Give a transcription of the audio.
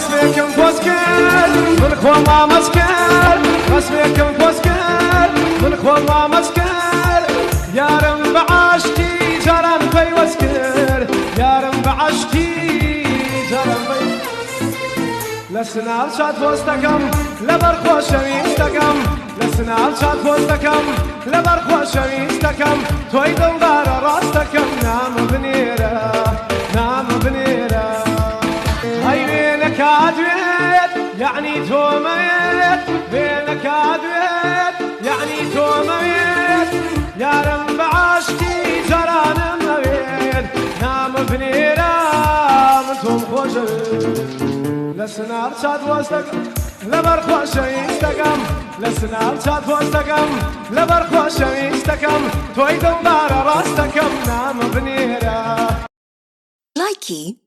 قسمكم فوسكر من خوا ما مسكر قسمكم فوسكر من خوا ما مسكر يارم بعشتي جرم في وسكر يارم بعشتي جرم في لسنا شاد فوستكم لبرخوا شويستكم لسنا شاد فوستكم لبرخوا شويستكم توي دلدار راستكم نام بنيره نام بنيره هاي بينك عدويت يعني توميت بينك عدويت يعني توميت يا رم بعشتي جران مبيت نام بنيره منتم خوشت لسنا رشاد وستكم لبرخوا شويستكم لسنا رشاد وستكم لبرخوا شويستكم توي دلدار راستكم نام بنيره Likey